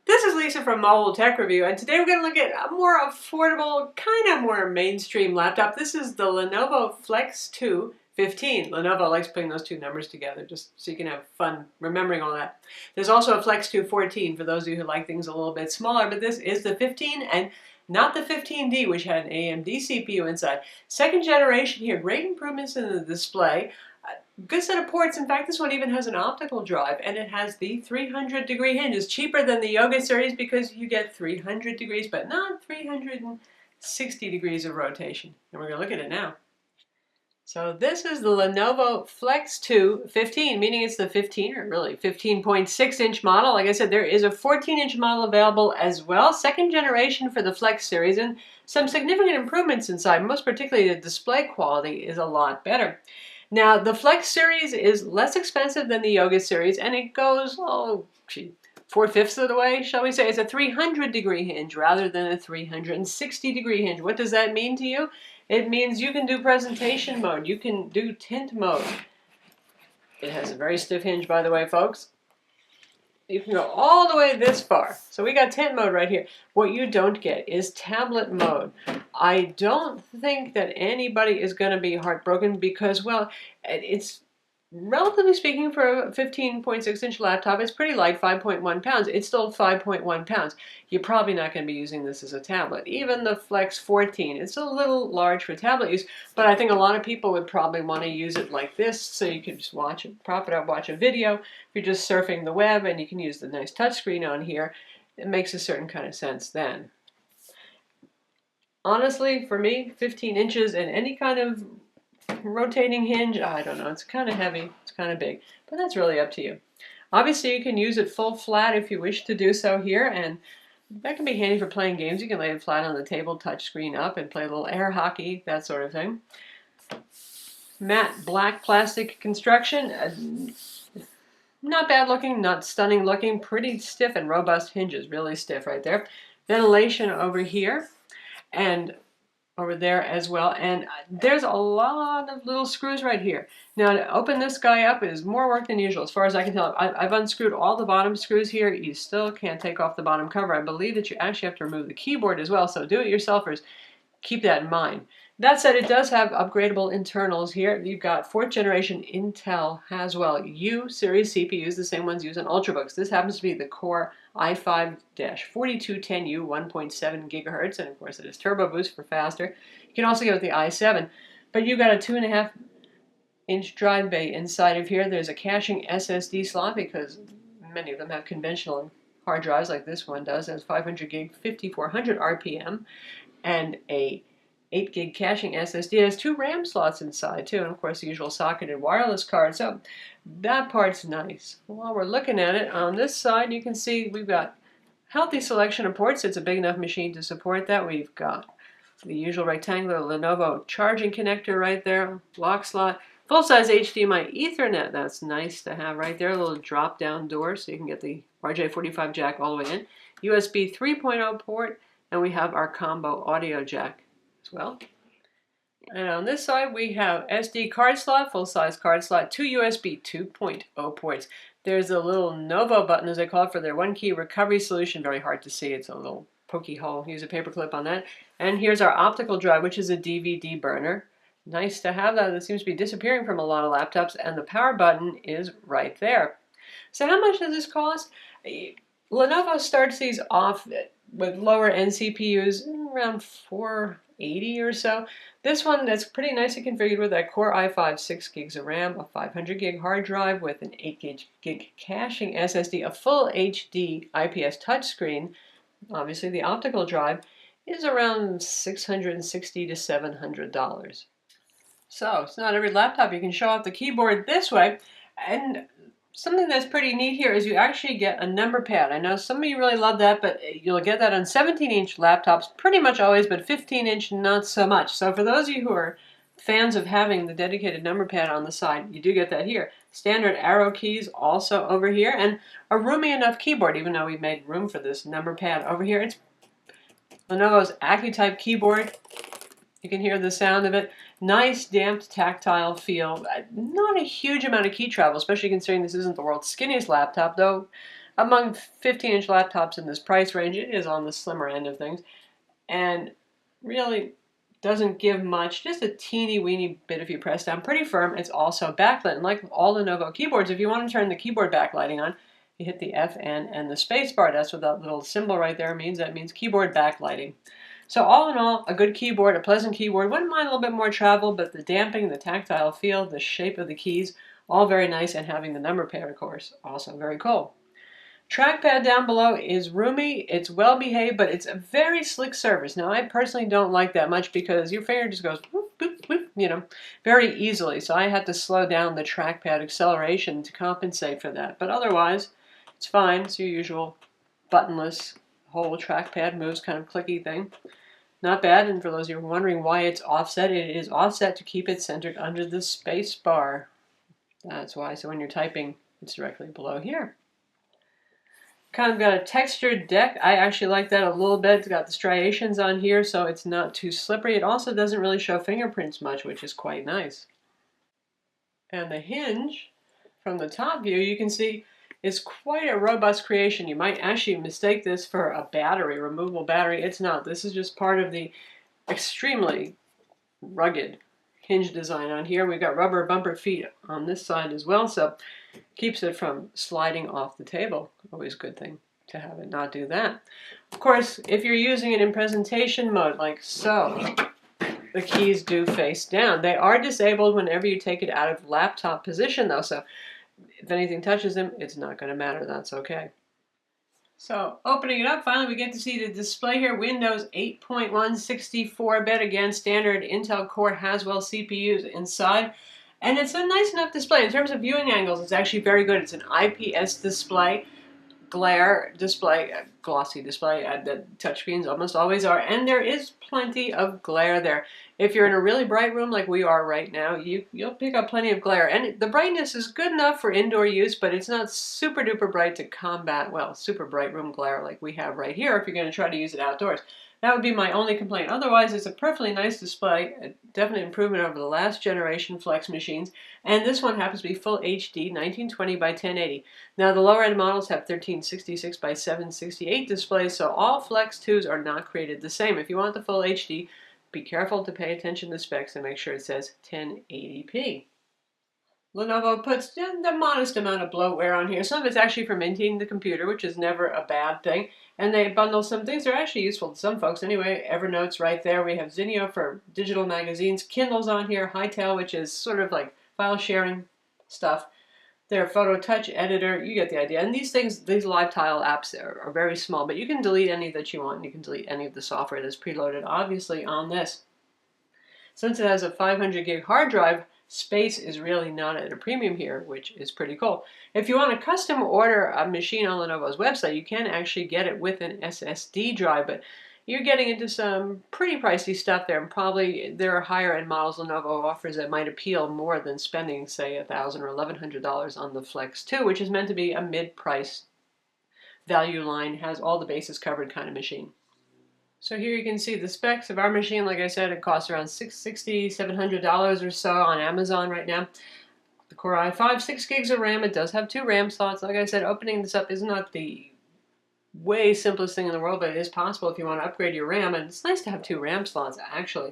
This is Lisa from Mobile Tech Review, and today we're going to look at a more affordable, kind of more mainstream laptop. This is the Lenovo Flex 2 15. Lenovo likes putting those two numbers together just so you can have fun remembering all that. There's also a Flex 2 14 for those of you who like things a little bit smaller, but this is the 15 and not the 15D, which had an AMD CPU inside. Second generation here, great improvements in the display. Good set of ports. In fact, this one even has an optical drive, and it has the 300-degree hinge. It's cheaper than the Yoga series because you get 300 degrees, but not 360 degrees of rotation. And we're going to look at it now. So this is the Lenovo Flex 2 15, meaning it's the 15 or really 15.6-inch model. Like I said, there is a 14-inch model available as well. Second generation for the Flex series, and some significant improvements inside. Most particularly, the display quality is a lot better. Now, the Flex series is less expensive than the Yoga series, and it goes, 4/5 of the way, shall we say. It's a 300-degree hinge rather than a 360-degree hinge. What does that mean to you? It means you can do presentation mode. You can do tint mode. It has a very stiff hinge, by the way, folks. You can go all the way this far. So we got tint mode right here. What you don't get is tablet mode. I don't think that anybody is going to be heartbroken because, well, it's relatively speaking for a 15.6-inch laptop, it's pretty light, 5.1 pounds. It's still 5.1 pounds. You're probably not going to be using this as a tablet. Even the Flex 14, it's a little large for tablet use, but I think a lot of people would probably want to use it like this, so you can just watch it, prop it up, watch a video. If you're just surfing the web and you can use the nice touchscreen on here, it makes a certain kind of sense then. Honestly, for me, 15 inches and any kind of rotating hinge, I don't know, it's kind of heavy, it's kind of big, but that's really up to you. Obviously, you can use it full flat if you wish to do so here, and that can be handy for playing games. You can lay it flat on the table, touch screen up, and play a little air hockey, that sort of thing. Matte black plastic construction, not bad looking, not stunning looking, pretty stiff and robust hinges, really stiff right there. Ventilation over here, and over there as well, and there's a lot of little screws right here. Now to open this guy up is more work than usual as far as I can tell. I've unscrewed all the bottom screws here. You still can't take off the bottom cover. I believe that you actually have to remove the keyboard as well, so do-it-yourselfers, keep that in mind. That said, it does have upgradable internals here. You've got 4th generation Intel Haswell U series CPUs, the same ones used on Ultrabooks. This happens to be the Core i5-4210U 1.7 gigahertz, and of course it is turbo boost for faster. You can also go with the i7, but you've got a 2.5-inch drive bay inside of here. There's a caching SSD slot because many of them have conventional hard drives like this one does. It has 500 gig, 5400 RPM, and a 8 gig caching SSD. It has 2 RAM slots inside too, and of course the usual socketed wireless card. So that part's nice. While we're looking at it, on this side you can see we've got healthy selection of ports. It's a big enough machine to support that. We've got the usual rectangular Lenovo charging connector right there, lock slot, full-size HDMI Ethernet. That's nice to have right there. A little drop-down door so you can get the RJ45 jack all the way in. USB 3.0 port, and we have our combo audio jack as well. And on this side we have SD card slot, full-size card slot, 2 USB 2.0 ports. There's a little Novo button, as they call it, for their one-key recovery solution. Very hard to see. It's a little pokey hole. Use a paper clip on that. And here's our optical drive, which is a DVD burner. Nice to have that. That seems to be disappearing from a lot of laptops. And the power button is right there. So how much does this cost? Lenovo starts these off with lower end CPUs around $480 or so. This one that's pretty nicely configured with that Core i5 6 gigs of RAM, a 500 gig hard drive with an 8 gig caching SSD, a full HD IPS touchscreen, obviously the optical drive, is around $660 to $700. So it's not every laptop you can show off the keyboard this way. And something that's pretty neat here is you actually get a number pad. I know some of you really love that, but you'll get that on 17-inch laptops pretty much always, but 15-inch not so much. So for those of you who are fans of having the dedicated number pad on the side, you do get that here. Standard arrow keys also over here, and a roomy enough keyboard, even though we've made room for this number pad over here. It's Lenovo's AccuType keyboard. You can hear the sound of it. Nice, damped, tactile feel. Not a huge amount of key travel, especially considering this isn't the world's skinniest laptop, though Among 15-inch laptops in this price range, it is on the slimmer end of things, and really doesn't give much, just a teeny weeny bit if you press down. Pretty firm. It's also backlit, and like all Lenovo keyboards, if you want to turn the keyboard backlighting on, you hit the F, N, and the space bar. That's what that little symbol right there means. That means keyboard backlighting. So all in all, a good keyboard, a pleasant keyboard. Wouldn't mind a little bit more travel, but the damping, the tactile feel, the shape of the keys, all very nice, and having the number pad, of course, also very cool. Trackpad down below is roomy, it's well behaved, but it's a very slick surface. Now, I personally don't like that much because your finger just goes whoop, whoop, whoop, you know, very easily. So I had to slow down the trackpad acceleration to compensate for that. But otherwise, it's fine. It's your usual buttonless whole trackpad moves kind of clicky thing. Not bad, and for those of you who are wondering why it's offset, it is offset to keep it centered under the space bar. That's why. So when you're typing, it's directly below here. Kind of got a textured deck. I actually like that a little bit. It's got the striations on here, so it's not too slippery. It also doesn't really show fingerprints much, which is quite nice. And the hinge, from the top view, you can see is quite a robust creation. You might actually mistake this for a battery, removable battery. It's not. This is just part of the extremely rugged hinge design on here. We've got rubber bumper feet on this side as well, so keeps it from sliding off the table. Always a good thing to have it not do that. Of course, if you're using it in presentation mode, like so, the keys do face down. They are disabled whenever you take it out of laptop position, though, so if anything touches them, it's not going to matter. That's okay. So opening it up, finally we get to see the display here. Windows 8.1 64-bit, again, standard Intel Core Haswell CPUs inside. And it's a nice enough display. In terms of viewing angles, it's actually very good. It's an IPS display, glare display, glossy display. The touchscreens almost always are. And there is plenty of glare there. If you're in a really bright room like we are right now, you'll pick up plenty of glare. And the brightness is good enough for indoor use, but it's not super duper bright to combat, well, super bright room glare like we have right here if you're going to try to use it outdoors. That would be my only complaint. Otherwise, it's a perfectly nice display, a definite improvement over the last generation Flex machines. And this one happens to be full HD, 1920 by 1080. Now, the lower end models have 1366 by 768 displays, so all Flex 2s are not created the same. If you want the full HD, be careful to pay attention to specs and make sure it says 1080p. Lenovo puts the modest amount of bloatware on here. Some of it's actually for maintaining the computer, which is never a bad thing. And they bundle some things that are actually useful to some folks anyway. Evernote's right there. We have Zinio for digital magazines. Kindle's on here. Hightail, which is sort of like file sharing stuff. Their Photo Touch editor. You get the idea. And these things, these live tile apps are very small, but you can delete any that you want. You can delete any of the software that's preloaded, obviously, on this. Since it has a 500 gig hard drive, space is really not at a premium here, which is pretty cool. If you want to custom order a machine on Lenovo's website, you can actually get it with an SSD drive, but you're getting into some pretty pricey stuff there, and probably there are higher end models Lenovo offers that might appeal more than spending, say, $1,000 or $1,100 on the Flex 2, which is meant to be a mid-price value line, has all the bases covered kind of machine. So here you can see the specs of our machine. Like I said, it costs around $660, $700 or so on Amazon right now. The Core i5, 6 gigs of RAM. It does have 2 RAM slots. Like I said, opening this up is not the way simplest thing in the world, but it is possible if you want to upgrade your RAM. And it's nice to have 2 RAM slots, actually.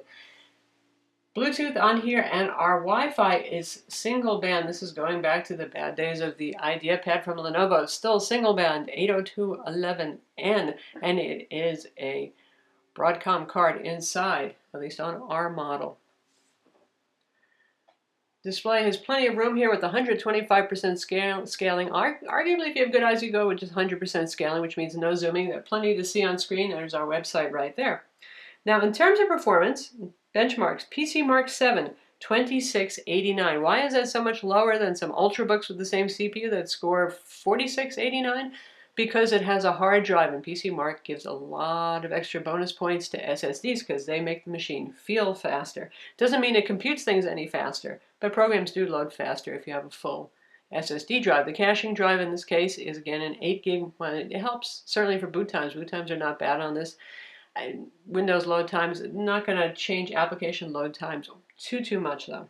Bluetooth on here, and our Wi-Fi is single band. This is going back to the bad days of the IdeaPad from Lenovo. It's still single band, 802.11n, and it is a Broadcom card inside, at least on our model. Display has plenty of room here with 125% scaling. Arguably, if you have good eyes, you go with just 100% scaling, which means no zooming. There's plenty to see on screen. There's our website right there. Now, in terms of performance, benchmarks, PC Mark 7, 2689. Why is that so much lower than some Ultrabooks with the same CPU that score 4689? Because it has a hard drive, and PC Mark gives a lot of extra bonus points to SSDs because they make the machine feel faster. Doesn't mean it computes things any faster, but programs do load faster if you have a full SSD drive. The caching drive in this case is again an 8 gig. Well, it helps certainly for boot times. Boot times are not bad on this. Windows load times, not going to change application load times too much though.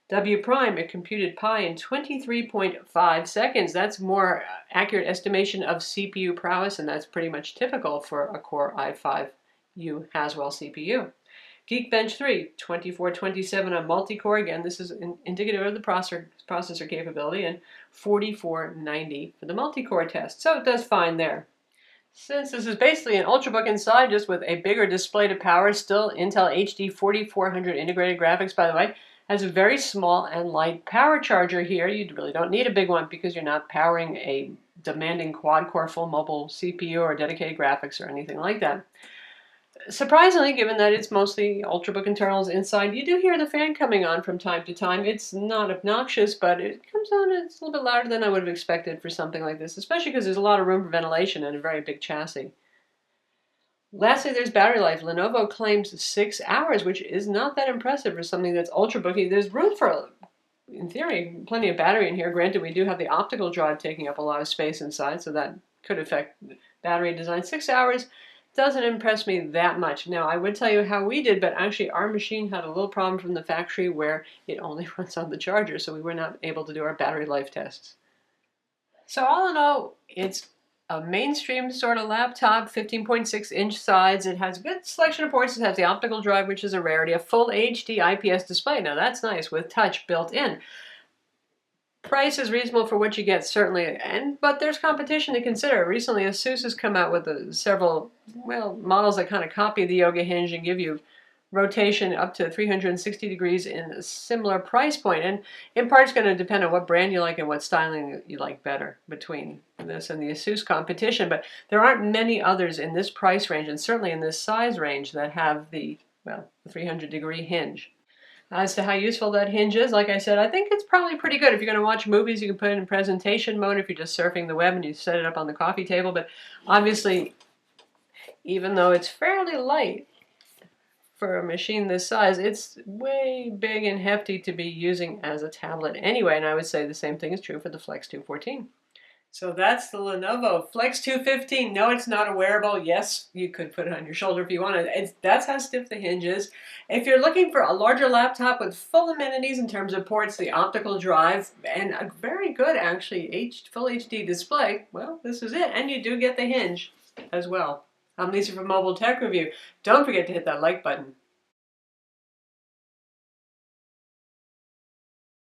W prime, it computed pi in 23.5 seconds. That's more accurate estimation of CPU prowess, and that's pretty much typical for a Core i5U Haswell CPU. Geekbench 3, 2427 on multi-core. Again, this is indicative of the processor capability, and 4490 for the multi-core test. So it does fine there. Since this is basically an Ultrabook inside, just with a bigger display to power, still Intel HD 4400 integrated graphics, by the way, has a very small and light power charger here. You really don't need a big one because you're not powering a demanding quad-core full mobile CPU or dedicated graphics or anything like that. Surprisingly, given that it's mostly Ultrabook internals inside, you do hear the fan coming on from time to time. It's not obnoxious, but it comes on, it's a little bit louder than I would have expected for something like this, especially because there's a lot of room for ventilation and a very big chassis. Lastly, there's battery life. Lenovo claims 6 hours, which is not that impressive for something that's Ultrabooky. There's room for, in theory, plenty of battery in here. Granted, we do have the optical drive taking up a lot of space inside, so that could affect battery design. 6 hours doesn't impress me that much. Now, I would tell you how we did, but actually our machine had a little problem from the factory where it only runs on the charger, so we were not able to do our battery life tests. So all in all, it's a mainstream sort of laptop, 15.6-inch size. It has a good selection of ports. It has the optical drive, which is a rarity, a full HD IPS display. Now that's nice with touch built in. Price is reasonable for what you get, certainly, but there's competition to consider. Recently, ASUS has come out with several, models that kind of copy the Yoga Hinge and give you rotation up to 360 degrees in a similar price point. And in part, it's going to depend on what brand you like and what styling you like better between this and the ASUS competition. But there aren't many others in this price range, and certainly in this size range, that have the 300-degree hinge. As to how useful that hinge is, like I said, I think it's probably pretty good. If you're going to watch movies, you can put it in presentation mode if you're just surfing the web and you set it up on the coffee table. But obviously, even though it's fairly light for a machine this size, it's way big and hefty to be using as a tablet anyway. And I would say the same thing is true for the Flex 214. So that's the Lenovo Flex 215. No, it's not a wearable. Yes, you could put it on your shoulder if you wanted. That's how stiff the hinge is. If you're looking for a larger laptop with full amenities in terms of ports, the optical drive, and a very good, actually, full HD display, well, this is it. And you do get the hinge as well. I'm Lisa from Mobile Tech Review. Don't forget to hit that like button.